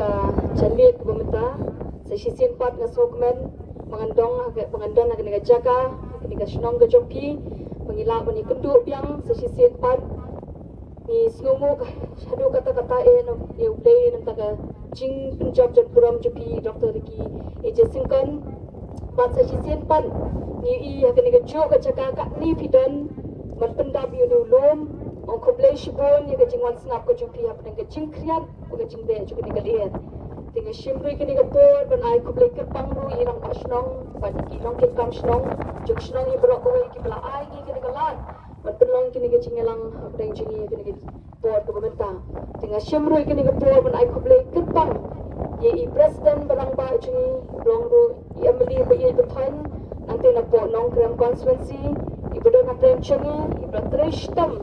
ka chalit bumenta sa sisin pat nga sokmen mangandong nga jaga kaniga snong ga jopi mangila ni kendu piang sa sisin pat ni sngumu hadu kata-kata no play nam taga jing punjab jan puram jopi dr ki eje singkan pat sa sisin pat ni i kaniga jo ga jaga ka ni pidan man pendab yu lom on koblei shibon ni ga jingwan snap ko jopi hap nga jing kriat ga jing be jo kaniga liat tinga shimrui kaniga por ban ai koblei kerpang ru irang pasnong ban ki long ke kam snong jok snong i brok ko ki bla ai ni kaniga lat ban pelong kaniga jingelang apdeng jingi kaniga por ko benta tinga shimrui kaniga por ban ai koblei kerpang ye i president barang ba jingi long ru i amli ba ye betan nanti na po nong kram constituency i bodon apdeng jingi i bratreshtam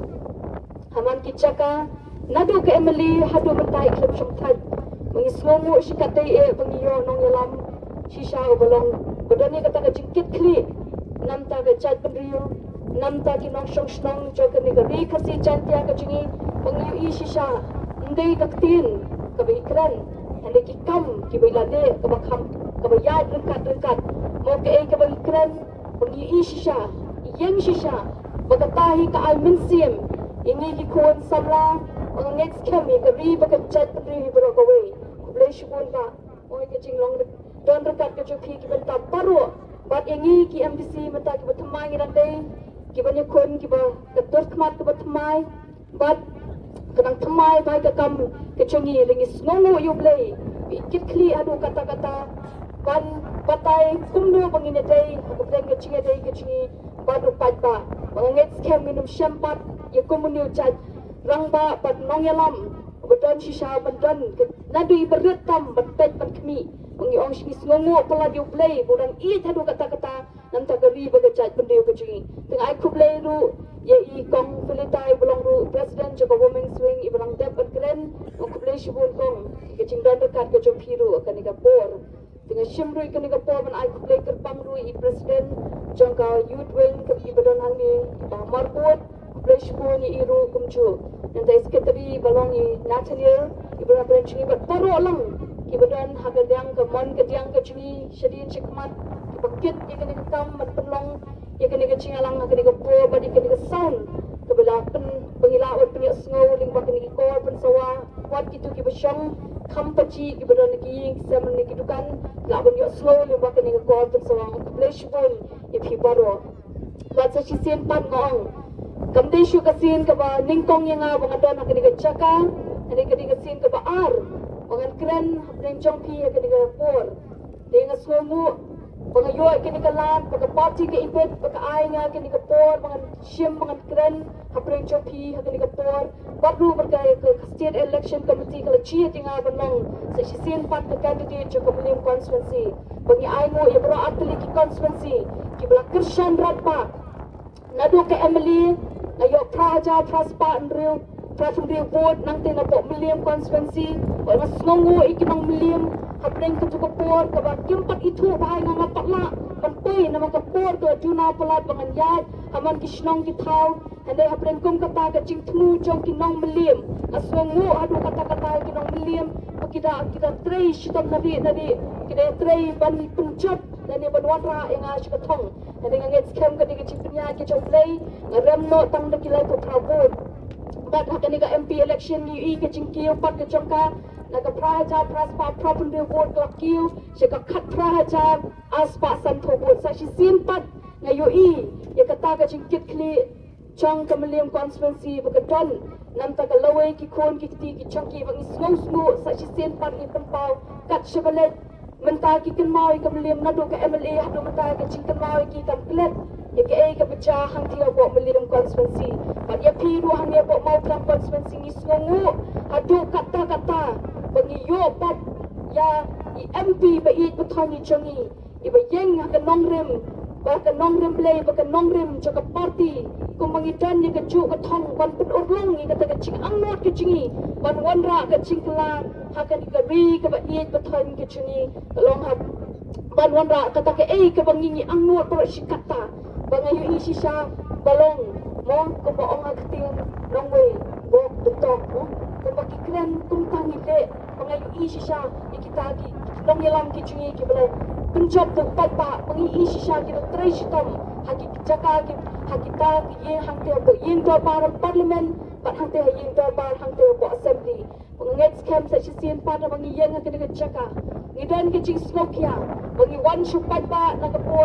haman kichaka nadu ke amli hadu mentai klub shumtad mengislomu shikatai pengiyo nong yalam shisha obalong bodani kata ka jingkit kli namta ka chat pendriyo namta ki nong shong shnong jokan ni ri khasi chantia ka jingi pengiyo i shisha ndei kaktin ka beikran hande ki kam ki beilade ka bakham ka bayad rengkat mo ke ka beikran pengiyo i shisha yang shisha bagatahi ka al minsim ini ki kon samla ang next kami ka ri bakat chat pendriyo bro ka way kublai shubun ba oi ke jinglong don rekat ke joki ki benta paru bat ingi ki MDC mata ki batmai rande ki banya kon ki ba ketur kmat ki batmai bat kadang tmai bai ka kam ke chongi lingi snongo yu blai kit kli adu kata-kata ban batai kumnu bangine dei ko bleng ke chinga dei ke chingi badu patba banget scam minum syampat ye komuniu chat rangba bat nongyalam beton shisha beton nadu iberetam betet kami mengi ong shmis ngongo pala diu play budan I thadu kata-kata nam tagari bagajat pendiu kecing teng ai kublai ru ye I kong pilitai belong ru president joko womeng swing ibrang dep kren ong kublai shibun kong kecing dan dekat ke jompiru akan igapor teng shimru ikan igapor man ai kublai kerpang ru I president jongka youth wing ke ibadon hangi marput kublai shibun I ru kumju nanti sekretari balong I Nathaniel ibrang branching ibat paru alang kibadan hagadang ke mon ke diang ke cumi shadin chikmat kibakit ikan ikam mat pelong ikan ikan cingalang ikan ikan po bad ikan ikan sound kebelapan pengilawat penyak sengau lingkah ikan ikan kor pensawa kuat gitu kibasyang kampaci kibadan lagi sama ni kidukan laban yuk slow lingkah ikan ikan kor pensawa keblesh pun ipi baru baca sisian pan ngong kamdei syu kasin kaba ningkong yang bangadan ikan ikan caka ikan ikan sin kaba ar pangan keren yang jongpi akan digapor dengan suamu pangayo akan digalan pakai party ke ipet pakai ainga akan digapor pangan shim pangan keren yang jongpi akan digapor baru berkaya ke state election committee kalau cia tinggal benong sesisin pat ke candidate joko William constituency bagi aingo ia bero atli ki constituency ki bela kershan ratpa nadu ke Emily ayo praja praspa andrew Prafundi vote nanti napok William constituency kalau senongo ikinong William hapeng ketuka por kaba kimpat itu bahai nga mapakla panpay na makapor to juna palat bangan yad haman kisnong kitaw hande hapeng kum kata ka jing tmu jong kinong William asongo adu kata-kata kinong William kita tray shitam nari kita tray ban punjab dan ban watra yang ashkatong hande ngangit scam ka diga chipnya ke choplay ngaremno tang da kilay ko pravot bat akan ika MP election ni ke jingkiu pat ke jongka naga praja praspa property vote klak kiu shika khat praja aspa santo vote sa sin pat ngayo ya kata ka jingkit kli chong kamaliam constituency bagaton nam ta kalaway ki kon ki ti ki chongki bang isngo sa sin pat ni tempau kat shabalet menta ki kenmau kamaliam nadu ka MLA hadu menta ka jingkenmau ki komplet ya ke ka baca hang tiga bo William constituency pat ya piru hang ya bo mau plan constituency ni songo adu kata-kata pengiyo pat ya MP ba I betoni chongi iba yeng ka nongrem ba ka nongrem play ba ka nongrem joka party kumangidan ni ka ju ka thong ban pun urlong ni kata ka ching angot ka chingi ban wanra ka chingkla hakan ka ri ka ba I betoni ka chungi long ha ban wanra kata ka ka bangingi angot pro shikata bangayo isi siya balong mo ko ba ang akting nongway bo tutok mo bagi keren kumtang ile pengayu shisha kita di long yalam ki chungi ki bela penjob tu patpa pengi shisha ki trai shitam haki jaka ki haki ta ki ye hangte bo yin do bar parliament pat hangte yin do bar hangte bo assembly penget scam sa sisian pada bangi yen ka de jaka ni dan ki ching slokia bangi wan shu patpa na ka po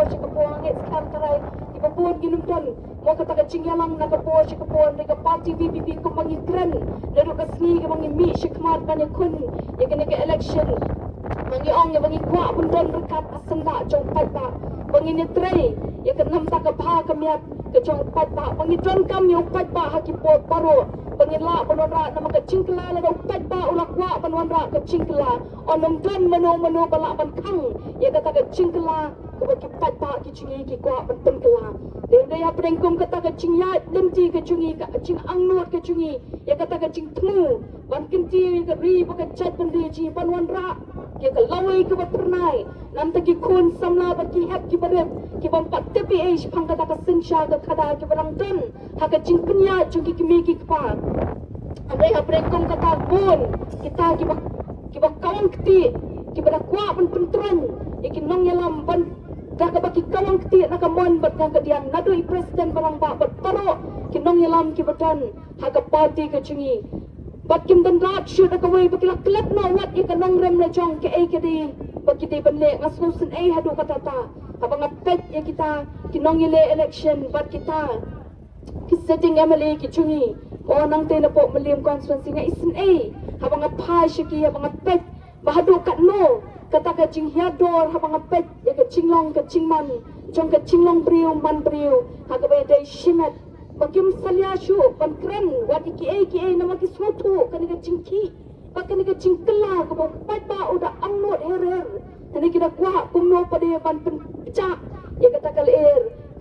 nget scam tarai ki babon ginum don mo kata ka ching yalam na ka po de ka party VPP ko bangi kren Lalu kasih ke bangi mi shikmat banyak kun ya kena ke election bangi ong ya bangi kuat bundon berkat asenda jong patpa bangi ni tray ya kena tak ke bah kemiat ke jong patpa bangi don kam ya patpa haki pot paro bangi la banora nama ke cingkela la patpa ulah kuat banora ke cingkela onom don mano balak ban kang ya kata ke cingkela ke bagi patpa ki cungi ki kuat ban penkela dia pedengkum kata ke cingyat demti ke cungi ke cing angnut ke cungi ya kata ke cing temu ban kinti ke ri pakai chat bendi ci panwan ra ya ke lawai ke pernai nam ta ki kun samla ba ki hap ki barep ki bam pat tepi age phang kata ke sensha ke khada ki barang ton ha ke cing penya cungi ki mi ki pa andai ha pedengkum kata bun kita ki ba kawan keti ki bara kwa ban pentran ya ki nong yalam ban dah ke bagi kawang keti nak mon bat yang kedian nadui presiden barang ba bat paro kinong yalam ki batan ha ka party ke cungi bat kim dan rat shoot ka wei bagi la klat no wat ya kanong rem na jong ke ai ke di bagi di benle ngasusun ai hadu kata ta abang pet ya kita kinong ile election bat kita ki setting MLA ki cungi o nang te na po meliam constituency nga isin ai abang pai shiki abang pet bahadu kat no kata ke cing hiador habang apet ya ke cinglong ke cingman jong ke cinglong briu man briu ha ke bay dai shimet bakim salia shu ban kren wat ki ai nama ki sotu kan ke cingki bakan ke cingkela ke pat ba udah amnot herer tani kita kuah kumno pada ban pecah ya kata kal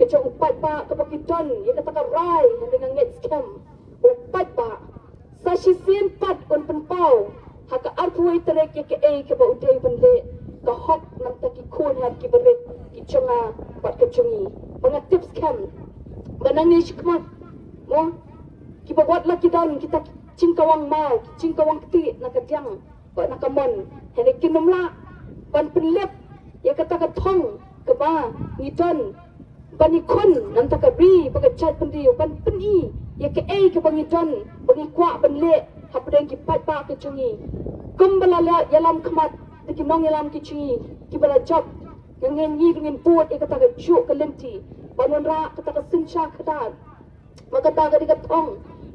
ke jong pat ba ke bakiton ya kata ka rai dengan net scam pat ba sa sisien pat on penpau haka arpuai terek ke ai ke ba udai bende ka hok nam ta ki khon hat ki beret ki chunga pat ke chungi banga tips kam banang ni shikmat mo ki ba wat la ki dan kita cingkawang mau cingkawang keti nak ketiang ba nak mon hele kinum la ban penlep ya kata ka thong ke ba ni don bani khon nam ta ka ri ba ka chat pendi ban peni ya ke ai ke bangi don bangi kwa ban le hapdeng ki pat ba ke chungi kumbala yalam khamat ki nong yalam ki cungi ki bala job ngen yi dengan buat e kata ke chu ke lenti banun ra kata ke sensha khada maka ta ga diga thong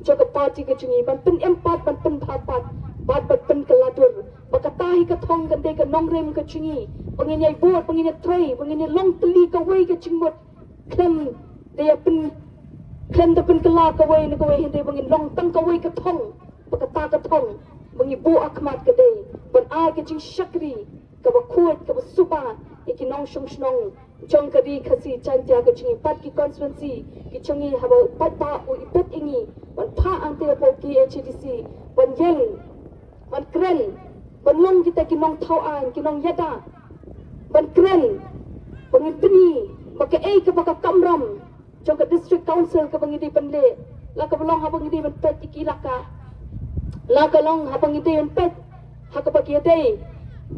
jo ke party ke cungi ban pen empat ban pen phapat bat pen keladur maka ta hi ke thong kan de ke nong rem ke cungi pengin yai buat pengin tray pengin long teli ke wei ke cingmut klem dia pen klem de pen kela ke wei ne ke wei hinde pengin long tang ke wei ke thong maka ta ke thong mengibu akmat kedai ban ai ke jing shakri ke bakut ke supa iki nong shong jong kadi khasi chantia ke jing pat ki constituency ki chungi haba pat ba u ipet ingi ban pha ante po ki HDC ban yeng ban kren ban long kita ki nong thau an ki nong yada ban kren ban tini maka ai ke baka kamram jong ke district council ke bangidi panle la ke belong ha bangidi ban pet ki laka la kalong habang ide yon pet haka bagi day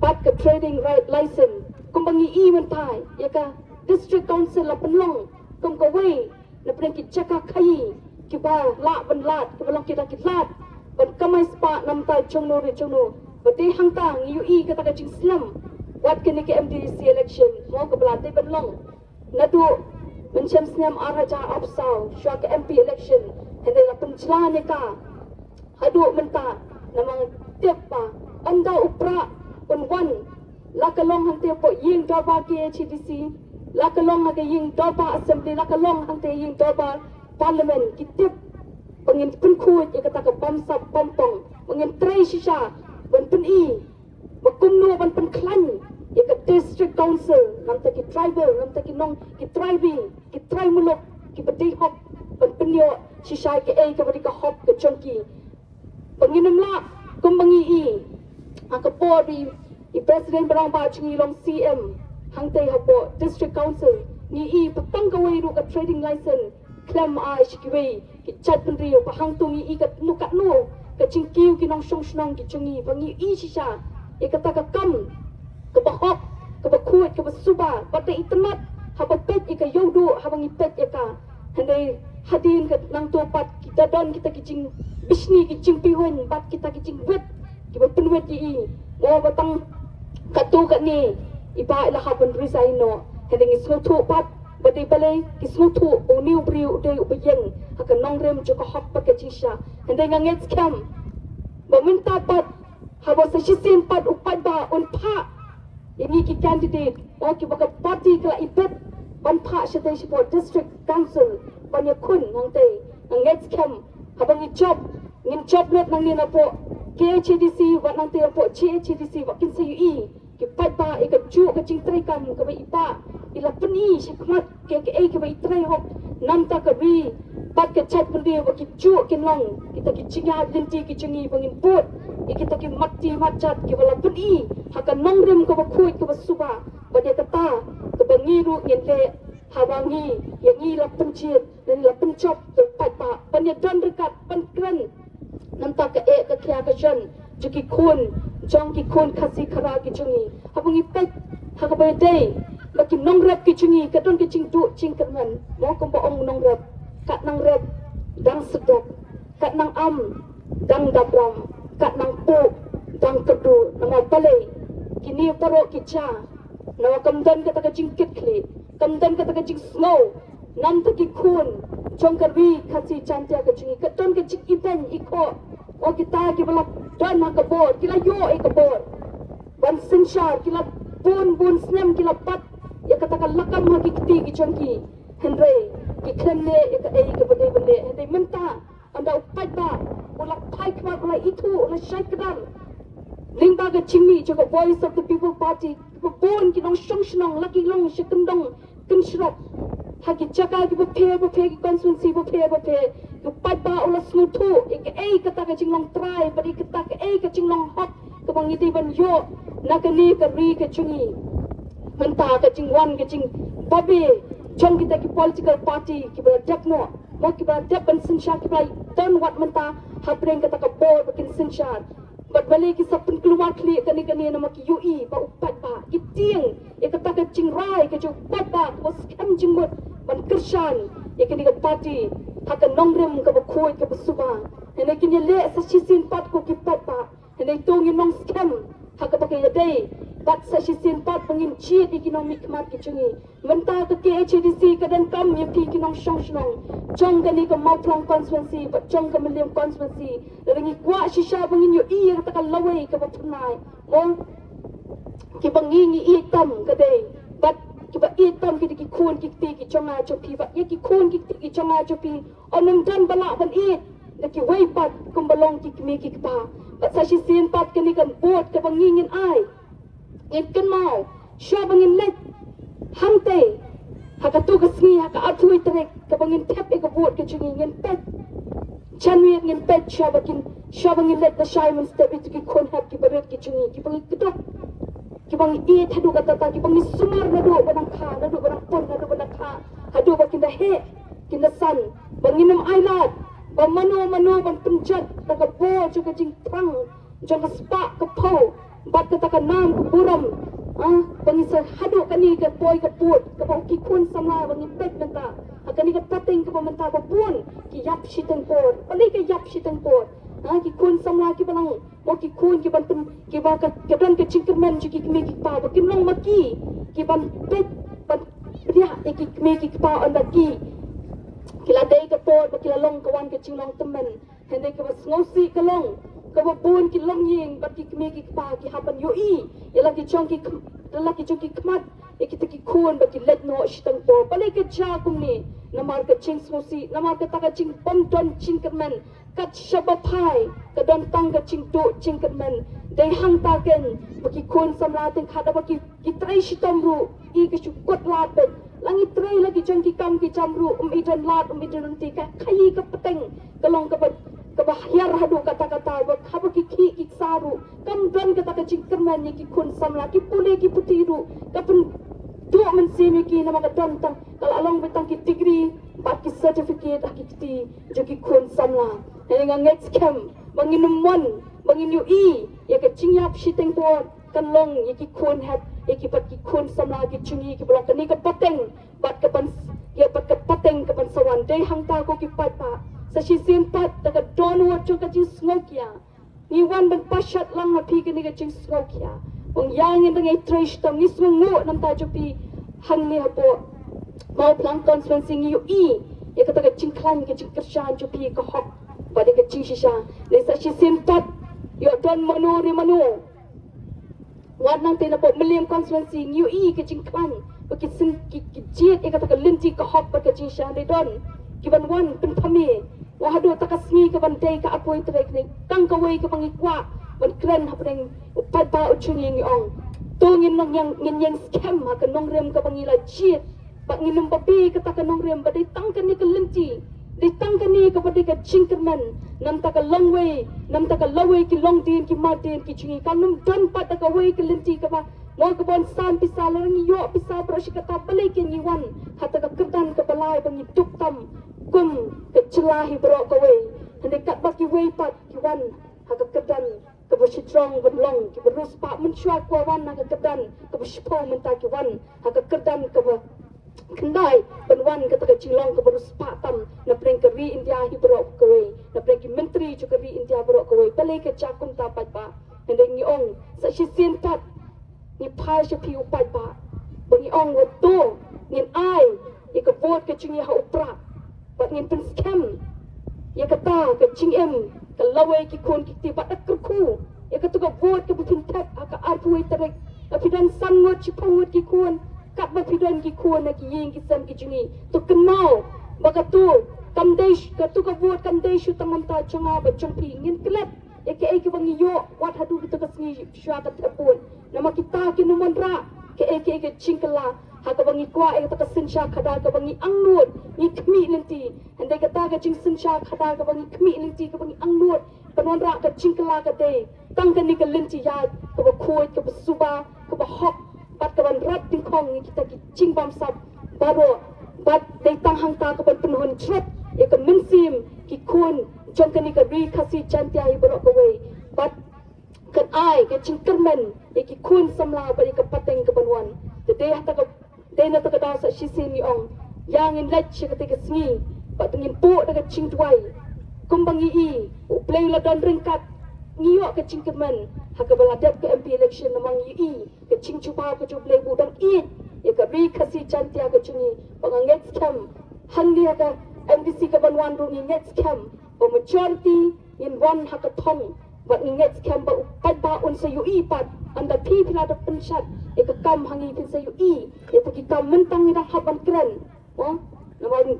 bat ke trading right license kumbangi I mentai ya ka district council la penlong kum ko wei na pren ki chaka khai ki ba la ban lat ki belong kita ki lat ban kamai spa nam tai chongno bati hang ta ngi I ka ta ka jing slam wat ke ni ke MDC election mo ko bla te penlong na du mencem snam araja absau shwa ke MP election hende la penchla ne ka haduk menta namang tiapa anda upra wan la kalong hang te po ying doba ke HDC la kalong ha ke ying doba assembly la kalong hang te ying doba parliament kitip pengin pen khut ya kata ka bom sap bom pong pengin trai shisha ban pen I bakum no ban pen klan ya ka district council nam ta ki tribal nam ta ki nong ki tribing ki trai mulok ki bedi hop ban pen yo shisha ke ai ka bedi ka hop ke chongki penginum la kumbangi I angka pori I presiden berang ba cungi long CM hangte hapo district council ni I petang kawai ru ka trading license claim ai shikiwei ki chat pendri pa hang tu I ka nu kecing kiu kinong song ki chungi bangi i shisha e kata ka kam ka bahok ka bakuat ka basuba pada itmat haba pet e ka yodo habangi pet e ka handai hadin ka nang topat kita don kita kicing bisni kicing pihun bat kita kicing wet ki penwet i mo batang katu ka ni iba ila haban risaino handai soto pat badai balai ki soto o niu briu de ubiyeng haka nongrem joko hop pa kechisha handai nganget scam meminta pat haba sa shisin pat upat ba on pa ini ki candidate o ki baka party kala ibet ban pa shate for district council banya kun nang te nganget scam haba ngi job ngin job net nang ni na po KHDC wat nang te po CHDC wat kin CUE ki pat ba e ka ju ka ching trai kam ka ba ipa ila peni shikmat ke ka ba itrai hok nam ta ka bi pat ke chat bende wa ki ju kin long kita ki chinga linti ki chingi bangin pot kita ki mati machat ki wala peni haka nongrem ka ba khuit ka ba suba ba de kata ka bangi ru ngin le hawangi yangi la pencit dan la pencop pat pa panya dan dekat pan kren nam ta ka ka kya ka jan juki khun jong ki khun khasi khara ki chungi habangi pet haka ba dei ba ki nongrep ki chungi ka don ki ching du ching kerman mo ko ba ong nongrep kat nang rep dang sedap kat nang am dang dabram kat nang pu dang kedu nama balai kini paro kicha nama kamdan kata ka ching kitli kamdan kata ka ching snow nam ta ki khun jong karwi khasi chantia ka chungi ka don ki ching iben iko o kita ki bala dan ha ka bor kila yo e ka bor ban sinshar kila bun snem kila pat ya kata ka lakam ha ki kiti ki chongki Henry ki klemle ka ka bende henday minta anda upat ba ula pai kma ula itu ula shaikdam lingba ga chingmi jo voice of the people party born ki nong shong laki long shikendong kinshrop ha ki chaka ki pe ki constituency pe upat ba ula snutu ka kata ka chinglong try bari kata ka chinglong hot ka bang iti ban yo nakani ka ri ka chungi minta ka chingwan ka ching babi Jom kita ki political party ki bala dep no mo ki bala dep ban sinsha ki bala don wat menta habreng kata ka board bakin sinsha bat bali ki sapun keluar kli kani nama ki UI ba upat ba ki tiang e kata ka chingrai ka jo upat ba ko scam jingmut ban kershan e kani ka party haka nongrem ka ba khoi ka suba ene kini le sa sisin pat ko ki pat ba ene tongi nong scam haka ba ka dei bat sa sisin pat pangin cheat economic mat ki chungi menta ka KHDC ka dan kam ya pi kinong shong jong ka ni ka mautlong constituency but jong ka million constituency ringi kwa shisha pangin yo i ka ka laway ka ba punai mo ki bangingi i tam ka dei bat ki ba i tam ki khun ki ti ki chonga chopi ba ye ki khun ki ti ki chonga chopi onam dan bala ban i na ki way pat kum balong ki mi ki pa bat sa sisin pat ka ni kan bot ka bangingin ai Ikan mau, siapa ingin let, hante, haka tu kesni, haka atui terek, kebangin tap eka buat kecungi ingin pet, canwi ingin pet siapa ingin let the Simon step itu kikon hap kibaret kecungi, kibangin kedok, kibangin iet hadu kata tak, kibangin sumar nadu banang ka, nadu banang pon, nadu banang ka, hadu bakin dah he, kinda san, banginam ailat, bang manu bang penjat, taka bo juga jing tang, jangan spak kepau. Bat kata ka nam ku buram bangi sa hadu kani ka boy ka put ka ba ki kun sama bangi pet menta akani ka pating ka menta ba pun ki yap shitang por pali ka yap shitang por ki kun sama ki balang mo ki kun ki bantum ki ba ka dan ka chingkerman ki me ki pa ba ki long maki ki ban pet ban dia ki me ki pa anda ki kila dei ka por ba kila long kawan ka chinglong temen hende ka ba ngosi ka long kababun ki long ying bat ki me ki pa ki hapan yo i laki chong ki kmat kita ki khun bat ki let no shitang po pale ke cha kum ni namar ka ching smosi namar ka taka ching pom don ching kerman kat shaba pai ka don tang ka ching do ching kerman dei hang ta ken ba ki khun samla ten khada ba ki trai shitam ru i ka chu kot lat bet langi trai lagi chong ki kam ki chamru idan lat idan ti ka khai ka pateng ka long ka bat kabahyar hadu kata-kata wak haba ki saru kam dan kata ka chingkerman ki kun samla ki pule ki putiru kapun do men semi ki nama ka don tang kala along betang ki degree ba ki certificate ki ti jo ki kun samla Dengan ngets kem, bangin numon, bangin UI, ya ke cingyap shitting board, kan long, iki kun hat, iki pat ki kun samla ki cungi ki blok ni ke pateng, bat ke pan, ya pat ke pateng ke pan sawan, dei hang ta ko ki pat pa, sa shisin pat, daga don wo chung ka jing sngok ya, ni wan ban pashat lang na pi ke ni ka jing sngok ya, bang yang in dengan trash tam, ni semua ngu nam ta jupi, hang ni hapo, mau pelang konferensi ni UI, ya kata ke jing klan ke jing kershan jupi ke hok, pada ke jing shisha, ni sa shisin pat, yo don manu ni manu, wan nang tina po meliam konferensi ni UI ke jing klan, bagi sing ki jiet, ya kata ke linti ke hok pada jing shisha ni don, kiban wan pen pami, wahado takasngi ke ban day ke apoy trek ni, tang kawai ke pangikwa, ban kren hapeng upat ba uchungi ni ong, tungin nang yang scam ha ke nong rem ke pangila jiet, pak nginum babi kata ke nong rem, badai tangkan ni ke linti, ditangkan ni kepada ke cingkerman, nam tak ke long way, nam tak ke laway ki long din ki madin ki cungi, kanum don pat tak ke way ke linti ke pa, mau ke bon san pisah larang yo pisah berasi kata balik ke nyiwan, kata ke kedan ke balai bangi duk tam, kum ke celahi berok ke way, hendak kat baki way pat kiwan, kata kedan ke bersitrong berlong, ki berus pak mencuat kuawan ke kedan, ke bersipau mentah kiwan, kata kedan ke kendai penwan kata ke cilong ke berus patam na preng ke ri India hi berok kowe na preng ki menteri juga ri India berok kowe pale ke cakum tapat pa hendak ni ong sa sisien pat ni pai se pi upat pa bangi ong woto ngin ai ye ke vote ke chingi ha upra pat ngin pen scam ye kata ke cingem ke lawe ki kon ki ti pat kerku ye kata ke vote ke pin tap aka arpuai terek apidan sangot ci pangut ki kon kat bapidan ki kuan ki ying ki sam ki juni tu kenal baka tu kamdesh ka tu ka vote kamdesh tamam ta changa ba chongpi ngin klet ek ek bangi yo wat hadu kita ka singi shwa ka tapun nama kita ki numon ra ke ek chingkala ha ka bangi kwa ek ta ka sinsha khada ka bangi angnut ni khmi lenti hande ka ta ka ching sinsha khada ka bangi khmi lenti ka bangi angnut panon ra ka chingkala ka de tang ka ni ka lenti ya ka ba khoi ka ba suba ka ba hok pat kawan rat ting kong ni kita ki cing bam sap baro pat dei tang hang ta kawan penhon trot e ka minsim ki kun jong kani ka ri khasi chantia hi baro ka wei pat kan ai ke cing kermen e ki kun samla ba ka pateng ka banwan de dei hata ka dei na ta ka da sa shisin ni ong yang in lech ka te ka sngi pat ngin pu da ka cing tuai kumbangi i u play la don ringkat ngiyo ke cing kermen ha ka baladap ke MP election namang i ke cing chupa ke juble budang i ya ka ri khasi chantia ke chungi panganget scam handi ka MDC ka banwan ru ni net scam ba majority in one ha ka thong ba net scam ba upat ba un sa UI pat anda pi pila da pensat e ka kam hangi pin sa UI ya ta ki kam mentang ni dah haban kren namang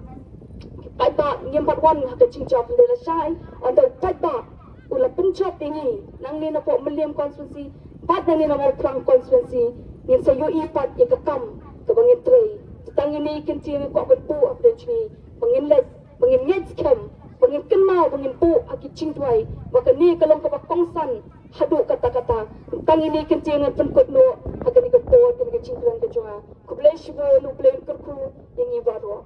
pat ba ngem pat wan ha ka cing job le la sai anda upat ba ula pencop ini nang ni na po meliam konstitusi pat na ni na mau perang konstitusi ni sa UI pat ya kakam ka bangin trei tang ini kinti ni ko berpu update ni bangin let bangin net scam bangin kenal bangin pu aki cingtuai maka ni kalong ka kongsan hadu kata-kata tang ini kinti ni penkot no akan ni ka po ka cingtuan ka junga kublai shibo no blame kerku yang ibaro